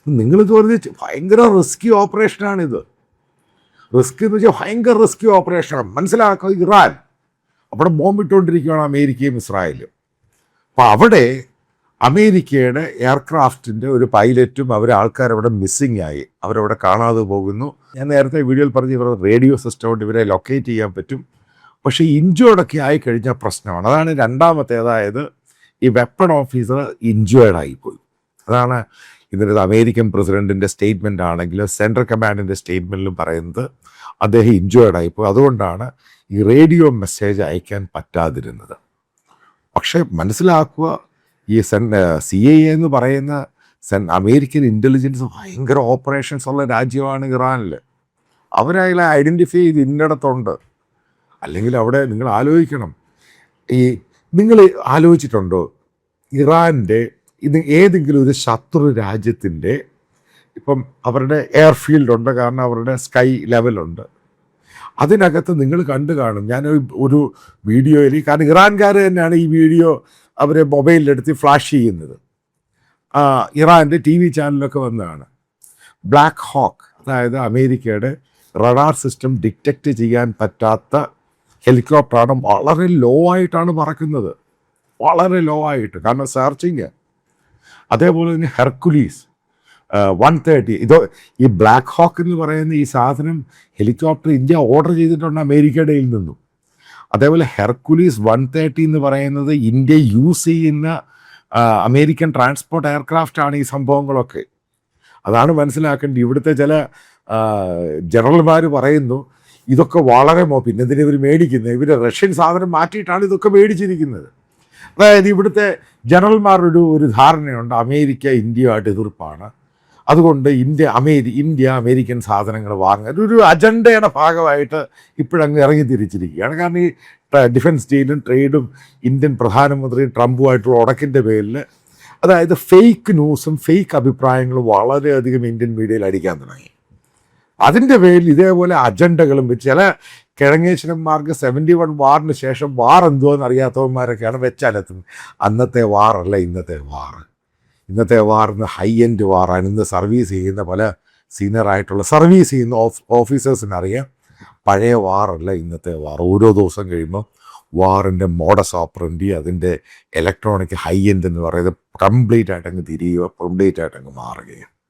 നിങ്ങളിത് പറഞ്ഞ് ഭയങ്കര റിസ്കി ഓപ്പറേഷനാണിത്. റിസ്ക് എന്ന് വെച്ചാൽ ഭയങ്കര റിസ്കി ഓപ്പറേഷനാണ്. മനസ്സിലാക്കുക, ഇറാൻ അവിടെ ബോംബിട്ടുകൊണ്ടിരിക്കുകയാണ് അമേരിക്കയും ഇസ്രായേലും. അപ്പോൾ അവിടെ അമേരിക്കയുടെ എയർക്രാഫ്റ്റിൻ്റെ ഒരു പൈലറ്റും ആൾക്കാരവിടെ മിസ്സിങ് ആയി, അവരവിടെ കാണാതെ പോകുന്നു. ഞാൻ നേരത്തെ വീഡിയോയിൽ പറഞ്ഞ് ഇവരുടെ റേഡിയോ സിസ്റ്റം കൊണ്ട് ഇവരെ ലൊക്കേറ്റ് ചെയ്യാൻ പറ്റും. പക്ഷേ ഇഞ്ചേർഡൊക്കെ ആയിക്കഴിഞ്ഞാൽ പ്രശ്നമാണ്. അതാണ് രണ്ടാമത്തെ, അതായത് ഈ വെപ്പൺ ഓഫീസർ ഇഞ്ചേർഡായിപ്പോയി. അതാണ് ഇതിനകത്ത് അമേരിക്കൻ പ്രസിഡൻറ്റിൻ്റെ സ്റ്റേറ്റ്മെൻ്റ് ആണെങ്കിലും സെൻട്രൽ കമാൻഡിൻ്റെ സ്റ്റേറ്റ്മെൻറ്റിലും പറയുന്നത് അദ്ദേഹം ഇഞ്ചേർഡായിപ്പോയി. അതുകൊണ്ടാണ് ഈ റേഡിയോ മെസ്സേജ് അയക്കാൻ പറ്റാതിരുന്നത്. പക്ഷേ മനസ്സിലാക്കുക, ഈ CIA എന്ന് പറയുന്ന അമേരിക്കൻ ഇൻ്റലിജൻസ് ഭയങ്കര ഓപ്പറേഷൻസ് ഉള്ള രാജ്യമാണ് ഇറാനിൽ. അവരതിലെ ഐഡൻറ്റിഫൈ ചെയ്ത് ഇന്നിടത്തുണ്ട്. അല്ലെങ്കിൽ അവിടെ നിങ്ങൾ ആലോചിക്കണം, നിങ്ങൾ ആലോചിച്ചിട്ടുണ്ടോ ഇറാൻ്റെ ഏതെങ്കിലും ഒരു ശത്രു രാജ്യത്തിൻ്റെ ഇപ്പം അവരുടെ എയർഫീൽഡുണ്ട്, കാരണം അവരുടെ സ്കൈ ലെവലുണ്ട്, അതിനകത്ത് നിങ്ങൾ കണ്ടു കാണും. ഞാൻ ഒരു വീഡിയോയിൽ, കാരണം ഇറാൻകാർ തന്നെയാണ് ഈ വീഡിയോ അവരെ മൊബൈലിലെടുത്ത് ഫ്ലാഷ് ചെയ്യുന്നത്, ഇറാൻ്റെ TV ചാനലൊക്കെ വന്നതാണ്. ബ്ലാക്ക് ഹോക്ക്, അതായത് അമേരിക്കയുടെ റഡാർ സിസ്റ്റം ഡിറ്റക്റ്റ് ചെയ്യാൻ പറ്റാത്ത ഹെലികോപ്റ്ററാണ്. വളരെ ലോ ആയിട്ടാണ് പറക്കുന്നത്, വളരെ ലോ ആയിട്ട്, കാരണം സെർച്ചിങ്. അതേപോലെ തന്നെ ഹെർക്കുലീസ് 130, ഈ ബ്ലാക്ക് ഹോക്ക് എന്ന് പറയുന്ന ഈ സാധനം ഹെലികോപ്റ്റർ ഇന്ത്യ ഓർഡർ ചെയ്തിട്ടുണ്ട് അമേരിക്കയുടെ നിന്നും. അതേപോലെ ഹെർക്കുലീസ് 130 എന്ന് പറയുന്നത് ഇന്ത്യ യൂസ് ചെയ്യുന്ന അമേരിക്കൻ ട്രാൻസ്പോർട്ട് എയർക്രാഫ്റ്റാണ് ഈ സംഭവങ്ങളൊക്കെ. അതാണ് മനസ്സിലാക്കേണ്ടത്. ഇവിടുത്തെ ചില ജനറൽമാർ പറയുന്നു ഇതൊക്കെ വളരെ പിന്നെ എന്തിനാ ഇവർ മേടിക്കുന്നത്, ഇവർ റഷ്യൻ സാധനം മാറ്റിയിട്ടാണ് ഇതൊക്കെ മേടിച്ചിരിക്കുന്നത്. അതായത് ഇവിടുത്തെ ജനറൽമാരുടെ ഒരു ധാരണയുണ്ട്, അമേരിക്ക ഇന്ത്യയുമായിട്ട് എതിർപ്പാണ്, അതുകൊണ്ട് ഇന്ത്യ അമേരിക്കൻ സാധനങ്ങൾ വാങ്ങാൻ ഒരു അജണ്ടയുടെ ഭാഗമായിട്ട് ഇപ്പോഴങ്ങ് ഇറങ്ങി തിരിച്ചിരിക്കുകയാണ്. കാരണം ഈ ഡിഫൻസ് ഡീലും ട്രേഡും ഇന്ത്യൻ പ്രധാനമന്ത്രി ട്രംപുമായിട്ടുള്ള ഉടക്കിൻ്റെ പേരിൽ, അതായത് ഫേക്ക് ന്യൂസും ഫേക്ക് അഭിപ്രായങ്ങളും വളരെയധികം ഇന്ത്യൻ മീഡിയയിൽ അടിക്കാൻ തുടങ്ങി. അതിൻ്റെ പേരിൽ ഇതേപോലെ അജണ്ടകളും വെച്ച് ചില കിഴങ്ങേശ്വരന്മാർക്ക് 71 വാറിന് ശേഷം വാർ എന്തുവെന്ന് അറിയാത്തവന്മാരൊക്കെയാണ് വെച്ചാലെത്തുന്നത്. അന്നത്തെ വാറല്ല ഇന്നത്തെ വാർ. ഇന്നത്തെ വാറിന് ഹൈ എൻഡ് വാറാണ്. ഇന്ന് സർവീസ് ചെയ്യുന്ന പല സീനിയറായിട്ടുള്ള സർവീസ് ചെയ്യുന്ന ഓഫീസേഴ്സിനറിയാം, പഴയ വാറല്ല ഇന്നത്തെ വാർ. ഓരോ ദിവസം കഴിയുമ്പോൾ വാറിൻ്റെ മോഡസ് ഓപ്പറൻഡി, അതിൻ്റെ ഇലക്ട്രോണിക് ഹൈ എൻഡ് എന്ന് പറയുന്നത് കംപ്ലീറ്റ് ആയിട്ടങ്ങ് തിരിയുക, കംപ്ലീറ്റ് ആയിട്ടങ്ങ് മാറുകയാണ്.